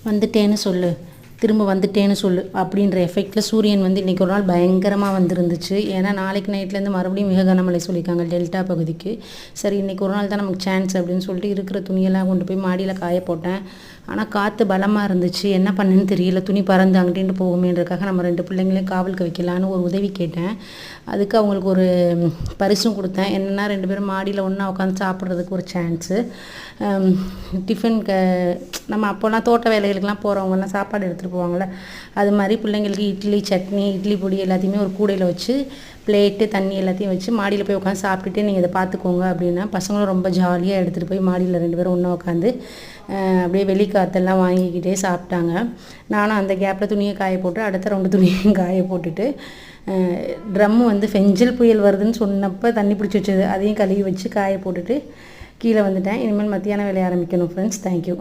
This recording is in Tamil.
வந்துட்டேன்னு சொல்லு, திரும்ப வந்துட்டேன்னு சொல்லு அப்படின்ற எஃபெக்டில் சூரியன் வந்து இன்றைக்கி ஒரு நாள் பயங்கரமாக வந்துருந்துச்சு. ஏன்னா நாளைக்கு நைட்லேருந்து மறுபடியும் மிக கனமழை சொல்லியிருக்காங்க டெல்டா பகுதிக்கு. சரி இன்றைக்கி ஒரு நாள் தான் நமக்கு சான்ஸ் அப்படின்னு சொல்லிட்டு இருக்கிற துணியெல்லாம் கொண்டு போய் மாடியில் காய போட்டேன். ஆனால் காற்று பலமாக இருந்துச்சு, என்ன பண்ணுன்னு தெரியல. துணி பறந்து அங்கிட்டு போகுமேன்றக்காக நம்ம 2 பிள்ளைங்களையும் காவலுக்கு வைக்கலான்னு ஒரு உதவி கேட்டேன். அதுக்கு அவங்களுக்கு ஒரு பரிசும் கொடுத்தேன். என்னென்னா 2 பேரும் மாடியில் ஒன்றா உட்காந்து சாப்பிட்றதுக்கு ஒரு சான்ஸு. டிஃபன் நம்ம அப்போல்லாம் தோட்ட வேலைகளுக்கெல்லாம் போகிறவங்கலாம் சாப்பாடு எடுத்துகிட்டு போவாங்கள்ல, அது மாதிரி பிள்ளைங்களுக்கு இட்லி சட்னி இட்லி பொடி எல்லாத்தையுமே ஒரு கூடையில் வச்சு பிளேட்டு தண்ணி எல்லாத்தையும் வச்சு மாடியில் போய் உட்காந்து சாப்பிட்டுட்டு நீங்கள் இதை பார்த்துக்கோங்க அப்படின்னா பசங்களும் ரொம்ப ஜாலியாக எடுத்துகிட்டு போய் மாடியில் 2 பேரும் ஒன்றா உட்காந்து அப்படியே வெளிக்காற்றெல்லாம் வாங்கிக்கிட்டே சாப்பிட்டாங்க. நானும் அந்த கேப்பில் துணியை காய போட்டு அடுத்த ரவுண்டு துணியையும் காய போட்டுட்டு ட்ரம்மு வந்து ஃபெஞ்சல் புயல் வருதுன்னு சொன்னப்போ தண்ணி பிடிச்சி வச்சது அதையும் கழுவி வச்சு காய போட்டுட்டு கீழே வந்துட்டேன். இனிமேல் மத்தியான வேலையை ஆரம்பிக்கணும் ஃப்ரெண்ட்ஸ். தேங்க்யூ.